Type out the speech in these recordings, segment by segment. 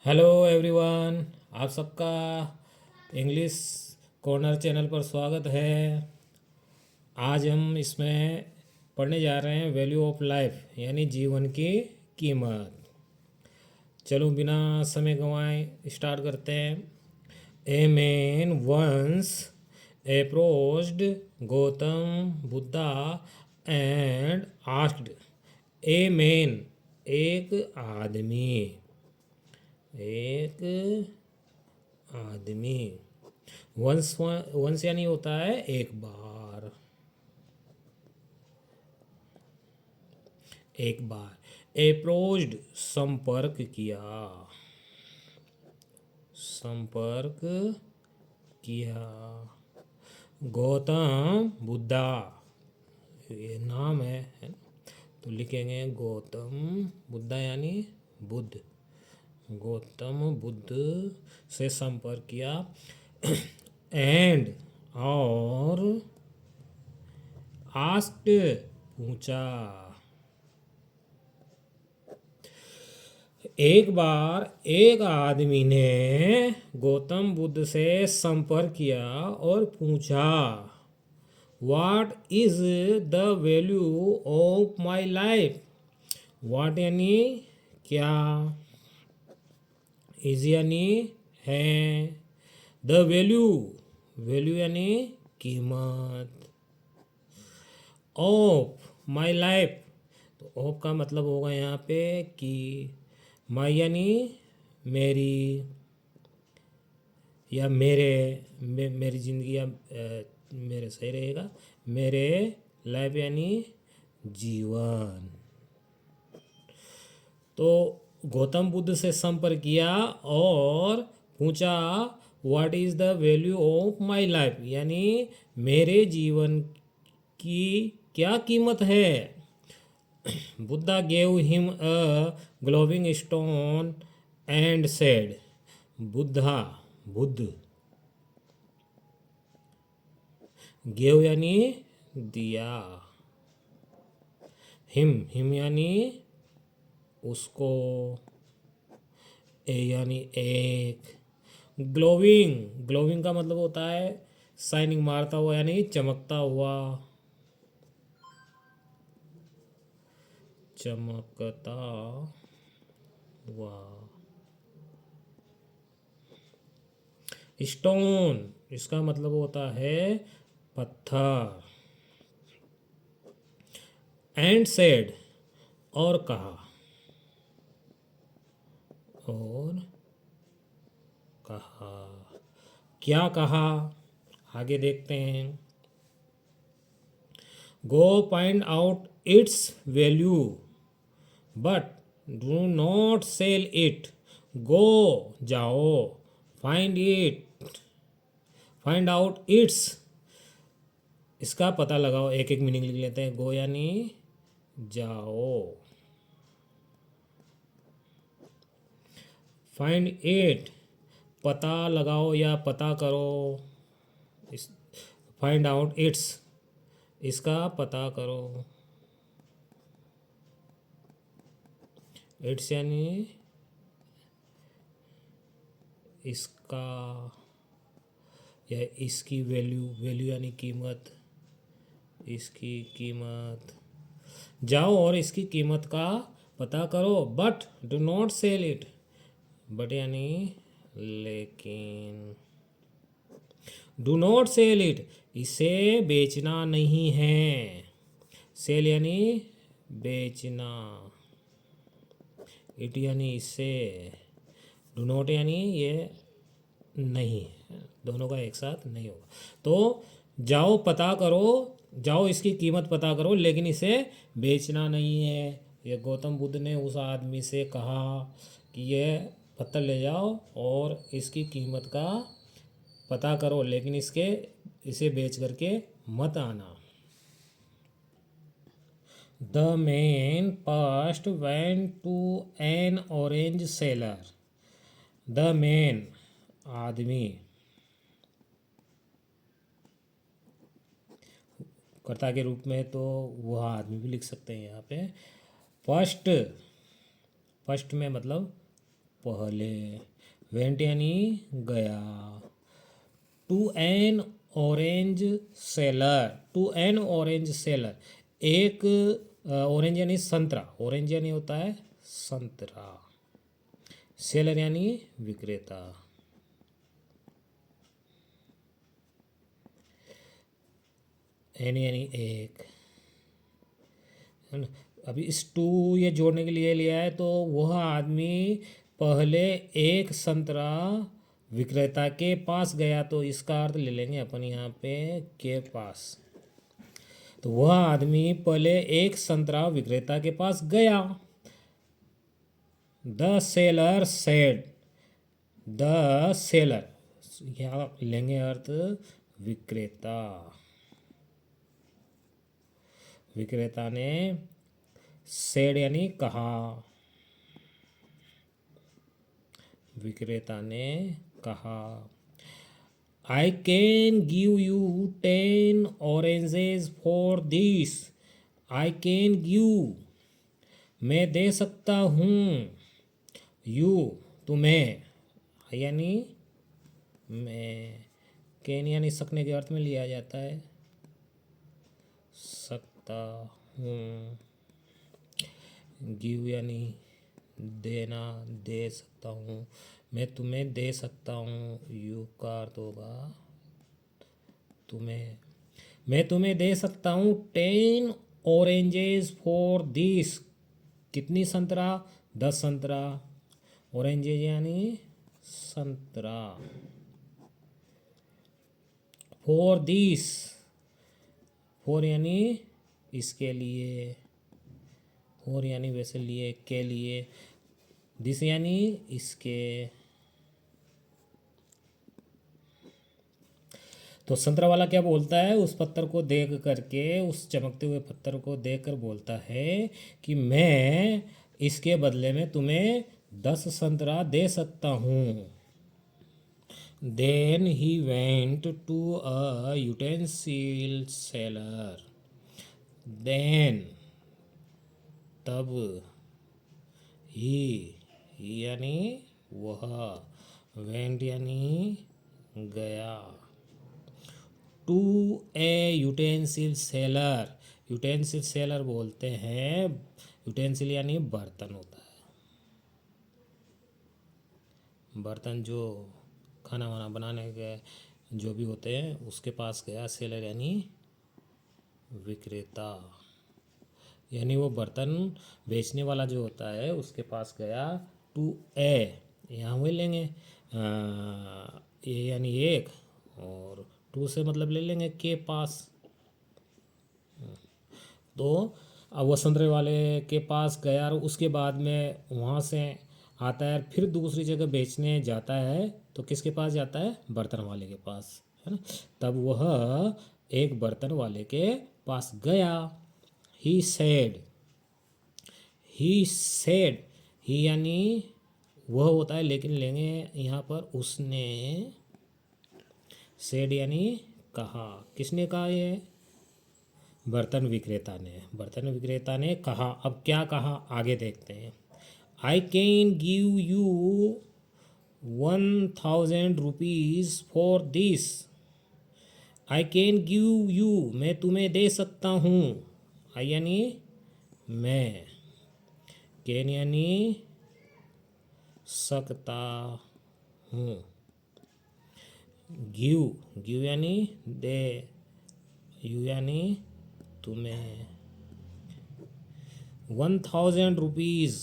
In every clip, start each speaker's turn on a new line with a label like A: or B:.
A: Hello everyone. आप सबका English corner channel पर स्वागत है। आज हम इसमें पढ़ने जा रहे हैं वैल्यू ऑफ लाइफ यानी जीवन की कीमत। चलो बिना समय गंवाए स्टार्ट करते हैं। A man once approached Gautam Buddha and asked. A man एक आदमी, एक आदमी। वंस वंस यानी होता है एक बार, एक बार। अप्रोच्ड संपर्क किया, संपर्क किया। गौतम बुद्धा ये नाम है तो लिखेंगे गौतम बुद्धा यानी बुद्ध। गौतम बुद्ध से संपर्क किया। एंड और आस्क्ड पूछा। एक बार एक आदमी ने गौतम बुद्ध से संपर्क किया और पूछा, what is the value of my life. What यानी क्या, इज यानी है, द वैल्यू वैल्यू यानी कीमत, ऑफ माई लाइफ तो ऑफ का मतलब होगा यहाँ पे कि, माई यानी मेरी या मेरे मेरी ज़िंदगी या मेरे सही रहेगा, मेरे लाइफ यानी जीवन। तो गौतम बुद्ध से संपर्क किया और पूछा, what is the value of my life यानी मेरे जीवन की क्या कीमत है। Buddha gave him a glowing stone and said. Buddha Buddha, gave यानी दिया, हिम यानी उसको, ए यानी एक, ग्लोविंग का मतलब होता है शाइनिंग, मारता हुआ यानी चमकता हुआ, चमकता हुआ। स्टोन इसका मतलब होता है पत्थर। एंड सेड और कहा, और कहा, क्या कहा आगे देखते हैं। Go find out its value but do not sell it. Go जाओ, find it find out its इसका पता लगाओ। एक एक मीनिंग लिख लेते हैं। गो यानी जाओ, फाइंड इट पता लगाओ या पता करो, इस फाइंड आउट इट्स इसका पता करो। इट्स यानी इसका या इसकी वैल्यू यानी कीमत, इसकी कीमत। जाओ और इसकी कीमत का पता करो। But do not sell it, but यानी लेकिन, डू नॉट सेल इट इसे बेचना नहीं है। सेल यानी बेचना, इट यानी इसे, डू नॉट यानी ये नहीं, दोनों का एक साथ नहीं होगा। तो जाओ पता करो, जाओ इसकी कीमत पता करो लेकिन इसे बेचना नहीं है। ये गौतम बुद्ध ने उस आदमी से कहा कि ये पत्थर ले जाओ और इसकी कीमत का पता करो लेकिन इसे बेच करके मत आना। The man first went to an orange seller. The man आदमी, कर्ता के रूप में तो वह आदमी भी लिख सकते हैं यहाँ पे। फर्स्ट, फर्स्ट में मतलब पहले। वेंट यानी गया। To an orange seller, to an orange seller, एक ऑरेंज यानी संतरा, ऑरेंज यानी होता है संतरा, सेलर यानी विक्रेता। एन यानी एक, है ना। अभी इस टू ये जोड़ने के लिए लिया है, तो वह आदमी पहले एक संतरा विक्रेता के पास गया, तो इसका अर्थ ले लेंगे अपन यहाँ पे के पास। तो वह आदमी पहले एक संतरा विक्रेता के पास गया। The seller said, the seller, यहाँ लेंगे अर्थ विक्रेता। विक्रेता ने सेड यानी कहा, विक्रेता ने कहा। I can give you 10 oranges for this. I can give, मैं दे सकता हूँ, यू तुम्हें, यानी मैं, कैन यानी सकने के अर्थ में लिया जाता है, सकता हूँ। गिव यानी देना, दे सकता हूँ, मैं तुम्हें दे सकता हूँ, यू का अर्थ होगा तुम्हें, मैं तुम्हें दे सकता हूँ 10 ऑरेंजेस फॉर दिस। कितनी संतरा? 10 संतरा। ऑरेंजेस यानी संतरा। फॉर दिस, फॉर यानी इसके लिए, फॉर यानी वैसे लिए, के लिए, दिस यानी इसके। तो संतरा वाला क्या बोलता है, उस पत्थर को देख करके, उस चमकते हुए पत्थर को देख कर बोलता है कि मैं इसके बदले में तुम्हें 10 संतरा दे सकता हूँ। Then he went to a utensil seller. Then, तब, ही यानी वह, वेंट यानी गया, to a utensil seller. Utensil seller बोलते हैं, यूटेंसिल यानी बर्तन होता है, बर्तन जो खाना वाना बनाने के जो भी होते हैं उसके पास गया। सेलर यानी विक्रेता, यानी वो बर्तन बेचने वाला जो होता है उसके पास गया। टू ए, यहाँ वही लेंगे ए यानी एक, और टू से मतलब ले लेंगे के पास। तो अब वो संतरे वाले के पास गया, और उसके बाद में वहाँ से आता है, फिर दूसरी जगह बेचने जाता है, तो किसके पास जाता है? बर्तन वाले के पास, है ना। तब वह एक बर्तन वाले के पास गया। ही सेड, ही सेड, ही यानी वह होता है, लेकिन लेंगे यहाँ पर उसने। सेड यानी कहा, किसने कहा? ये बर्तन विक्रेता ने, बर्तन विक्रेता ने कहा। अब क्या कहा आगे देखते हैं। I can give you 1000 rupees for this. I can give you, मैं तुम्हें दे सकता हूँ, आई यानी मैं, कैन यानी सकता हूँ, गिव, गिव यानी दे, यू यानी तुम्हें। 1000 रुपीज़,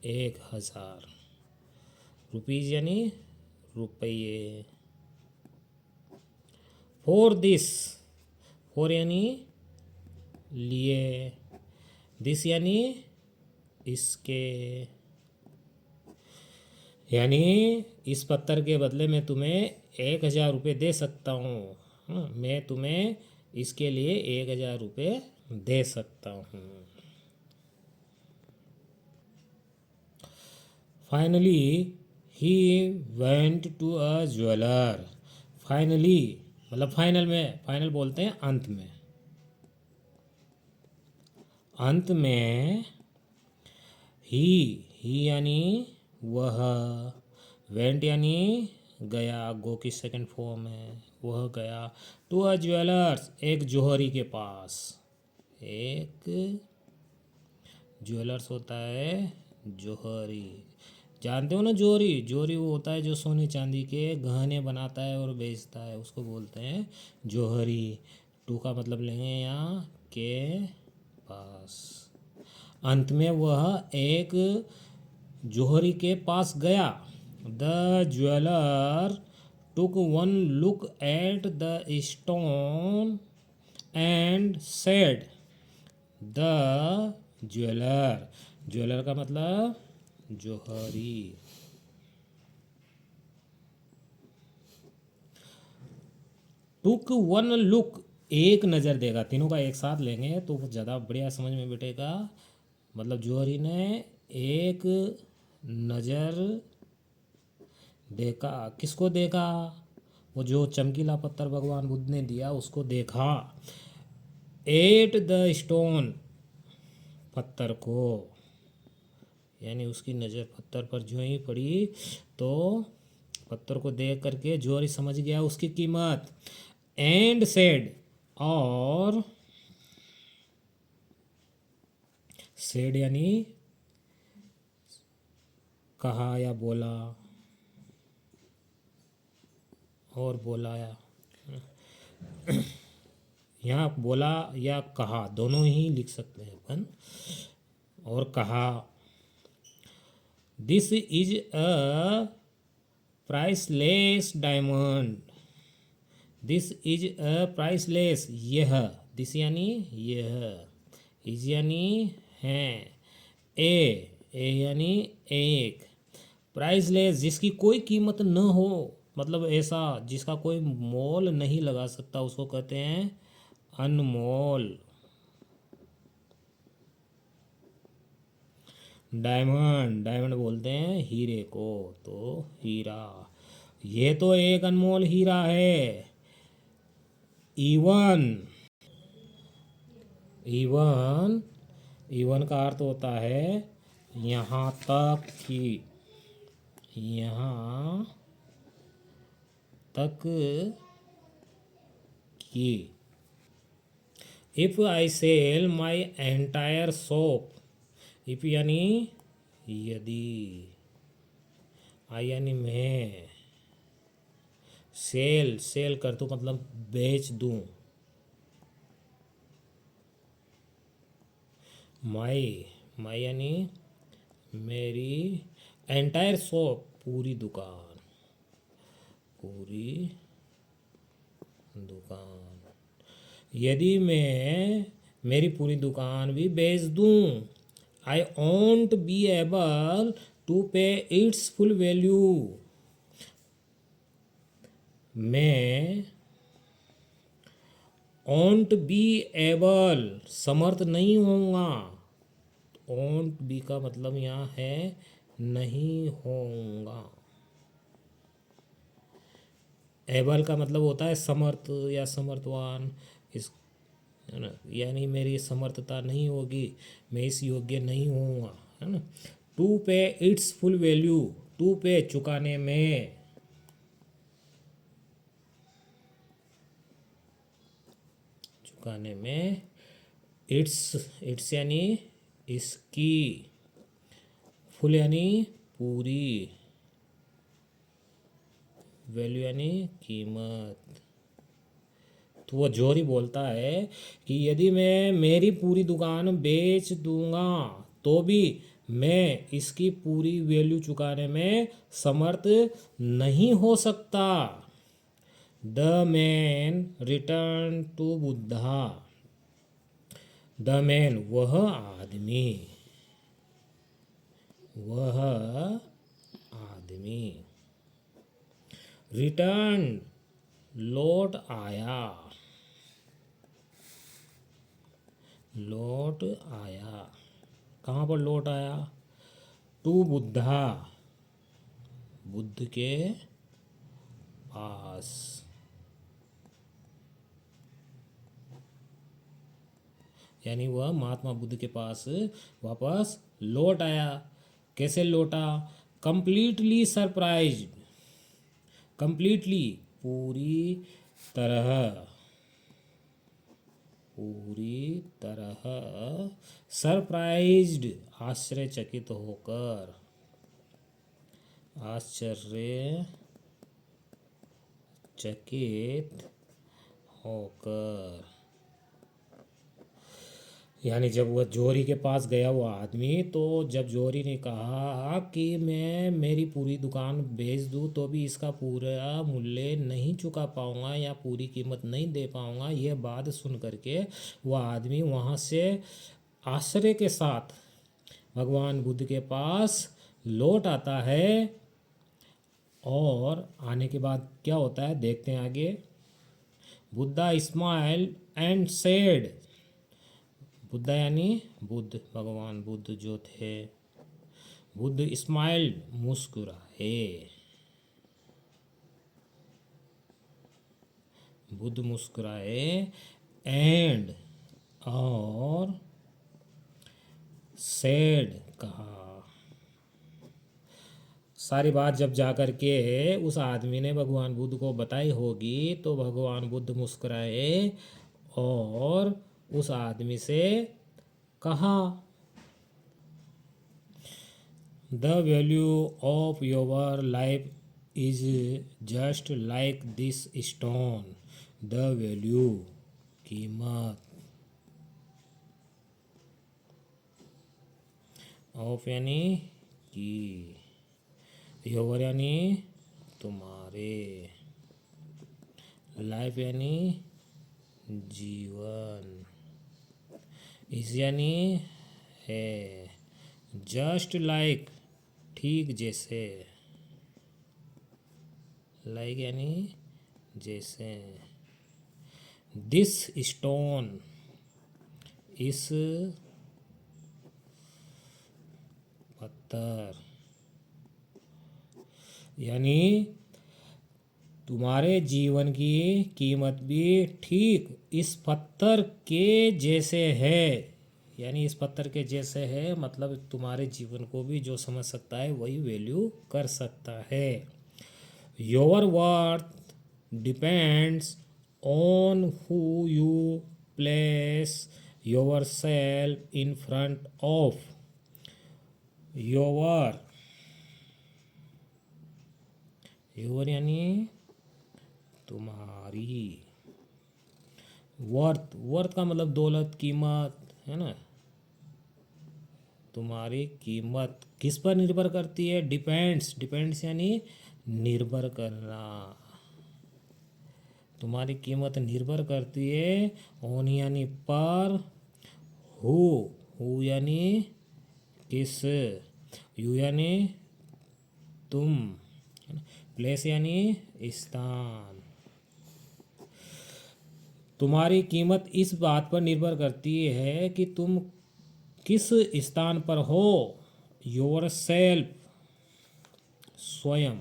A: 1000 रुपीज़ यानी रुपये। फॉर दिस, फॉर यानी लिए, दिस यानी इसके, यानी इस पत्थर के बदले में तुम्हें 1000 रुपये दे सकता हूँ। मैं तुम्हें इसके लिए 1000 रुपये दे सकता हूँ। Finally he went to a jeweller. Finally मतलब फाइनल में, फाइनल बोलते हैं अंत में, अंत में। ही ही यानी वह, वेंट यानी गया, गो की सेकंड फॉर्म है, वह गया। टू अ ज्वेलर्स, एक जौहरी के पास, एक ज्वेलर्स होता है जौहरी। जानते हो ना जौहरी? जौहरी वो होता है जो सोने चांदी के गहने बनाता है और बेचता है, उसको बोलते हैं जौहरी। टू का मतलब लेंगे यहाँ के पास। अंत में वह एक जौहरी के पास गया। The jeweller took one look at the stone and said, the jeweller, jeweller का मतलब जौहरी। टुक वन लुक, एक नज़र देगा, तीनों का एक साथ लेंगे तो ज़्यादा बढ़िया समझ में बैठेगा। मतलब जौहरी ने एक नज़र देखा, किसको देखा? वो जो चमकीला पत्थर भगवान बुद्ध ने दिया उसको देखा। एट द स्टोन, पत्थर को, यानी उसकी नज़र पत्थर पर जो ही पड़ी तो पत्थर को देख करके जौहरी समझ गया उसकी कीमत। एंड सेड, और सेड यानी कहा या बोला, और बोला या यहाँ बोला या कहा दोनों ही लिख सकते हैं अपन। और कहा, this is a priceless diamond, this is a priceless, यह, दिस यानी यह, इज यानी है, ए यानी एक, प्राइसलेस जिसकी कोई कीमत न हो, मतलब ऐसा जिसका कोई मोल नहीं लगा सकता उसको कहते हैं अनमोल। डायमंड, डायमंड बोलते हैं हीरे को, तो हीरा, ये तो एक अनमोल हीरा है। इवन, इवन, इवन का अर्थ होता है यहाँ तक कि, यहाँ तक कि। If I sell my entire shop, if यानी यदि, आई यानी मैं, सेल, सेल कर दूँ मतलब बेच दूँ, माई, माई यानी मेरी, एंटायर शॉप पूरी दुकान, पूरी दुकान, यदि मैं मेरी पूरी दुकान भी बेच दूँ, I won't be able to pay its full value, मैं वोंट बी एबल, समर्थ नहीं होऊंगा, वोंट बी का मतलब यहाँ है नहीं होऊंगा। एबल का मतलब होता है समर्थ या समर्थवान, इस, है ना, यानी मेरी समर्थता नहीं होगी, मैं इस योग्य नहीं होऊंगा, है ना। To pay its full value, to पे चुकाने में, चुकाने में, इट्स यानी इसकी, फुल यानी पूरी, वैल्यू यानी कीमत। तो वो जौहरी बोलता है कि यदि मैं मेरी पूरी दुकान बेच दूंगा तो भी मैं इसकी पूरी वैल्यू चुकाने में समर्थ नहीं हो सकता। The man return to Buddha, the man वह आदमी, वह आदमी, रिटर्न लौट आया, लौट आया, कहाँ पर लौट आया? टू बुद्धा, बुद्ध के पास, यानी वह महात्मा बुद्ध के पास वापस लौट आया। कैसे लौटा? कंप्लीटली सरप्राइज्ड, कंप्लीटली पूरी तरह, पूरी तरह सरप्राइज्ड आश्चर्यचकित होकर, आश्चर्यचकित होकर। यानी जब वह जौहरी के पास गया वो आदमी, तो जब जौहरी ने कहा कि मैं मेरी पूरी दुकान बेच दूं तो भी इसका पूरा मूल्य नहीं चुका पाऊंगा या पूरी कीमत नहीं दे पाऊंगा, यह बात सुन करके वह आदमी वहाँ से आश्चर्य के साथ भगवान बुद्ध के पास लौट आता है। और आने के बाद क्या होता है देखते हैं आगे। Buddha smile and said, Buddha यानी बुद्ध, भगवान बुद्ध जो थे, बुद्ध स्माइल्ड मुस्कुराए, बुद्ध मुस्कुराए, एंड और सेड कहा। सारी बात जब जा कर के उस आदमी ने भगवान बुद्ध को बताई होगी तो भगवान बुद्ध मुस्कुराए और उस आदमी से कहा, the value of your life is just like this stone. The value, कीमत, ऑफ यानी की, योर यानी तुम्हारे, लाइफ यानी जीवन, इस यानी है, जस्ट लाइक ठीक जैसे, लाइक यानी जैसे, दिस स्टोन इस पत्थर, यानी तुम्हारे जीवन की कीमत भी ठीक इस पत्थर के जैसे है। यानी इस पत्थर के जैसे है मतलब तुम्हारे जीवन को भी जो समझ सकता है वही वैल्यू कर सकता है। Your worth depends on who you place your self in front of. Your, your यानी तुम्हारी, वर्थ, वर्थ का मतलब दौलत, कीमत है ना। तुम्हारी कीमत किस पर निर्भर करती है? डिपेंड्स, डिपेंड्स यानी निर्भर करना। तुम्हारी कीमत निर्भर करती है ऑन यानी पर, हु यानी किस, यू यानी तुम, प्लेस यानी स्थान। तुम्हारी कीमत इस बात पर निर्भर करती है कि तुम किस स्थान पर हो। योर सेल्फ, स्वयं,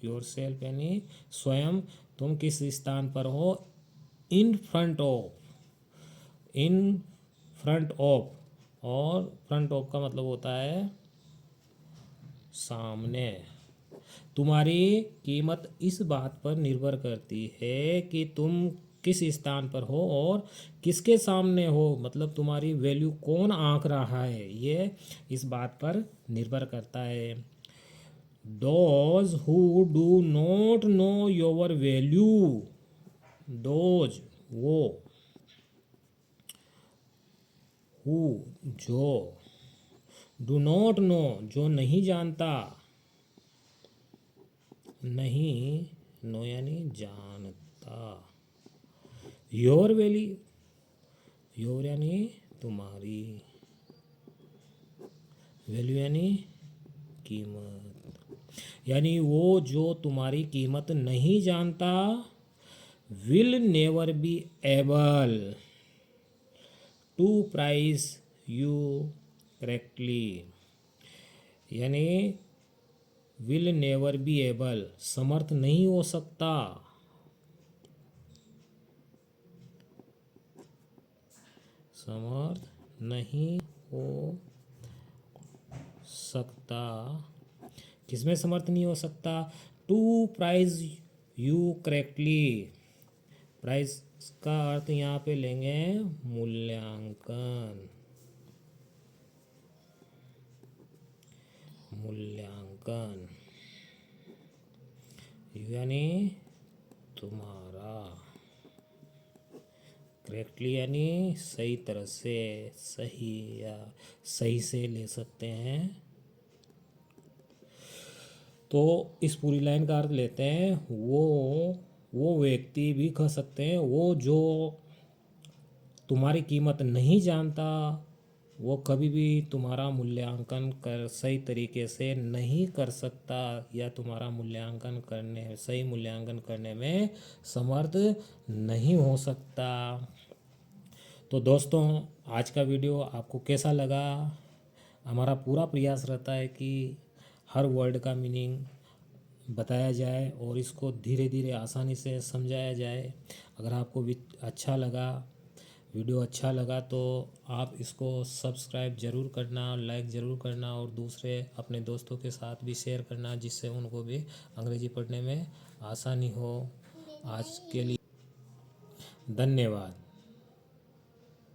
A: योर सेल्फ यानी स्वयं, तुम किस स्थान पर हो। In front of, in front of, और फ्रंट ऑफ का मतलब होता है सामने। तुम्हारी कीमत इस बात पर निर्भर करती है कि तुम किस स्थान पर हो और किसके सामने हो, मतलब तुम्हारी वैल्यू कौन आंक रहा है, ये इस बात पर निर्भर करता है। Those who do not know your value, those वो, हु जो, डू नॉट नो जो नहीं जानता, नहीं, नो यानी जानता, योर वैल्यू, योर यानी तुम्हारी, वैल्यू यानी कीमत, यानी वो जो तुम्हारी कीमत नहीं जानता, will never be able to price you correctly. यानी विल नेवर बी एबल, समर्थ नहीं हो सकता, समर्थ नहीं हो सकता, किसमें समर्थ नहीं हो सकता? To prize you correctly. Prize का अर्थ यहाँ पे लेंगे मूल्यांकन, मूल्यांकन यानी तुम्हारा, करेक्टली यानी सही तरह से, सही या सही से ले सकते हैं। तो इस पूरी लाइन का अर्थ लेते हैं, वो व्यक्ति भी कह सकते हैं वो जो तुम्हारी कीमत नहीं जानता, वो कभी भी तुम्हारा मूल्यांकन कर सही तरीके से नहीं कर सकता, या तुम्हारा मूल्यांकन करने, सही मूल्यांकन करने में समर्थ नहीं हो सकता। तो दोस्तों, आज का वीडियो आपको कैसा लगा? हमारा पूरा प्रयास रहता है कि हर वर्ड का मीनिंग बताया जाए और इसको धीरे धीरे आसानी से समझाया जाए। अगर आपको अच्छा लगा, वीडियो अच्छा लगा, तो आप इसको सब्सक्राइब ज़रूर करना, लाइक ज़रूर करना और दूसरे अपने दोस्तों के साथ भी शेयर करना, जिससे उनको भी अंग्रेजी पढ़ने में आसानी हो। आज के लिए धन्यवाद।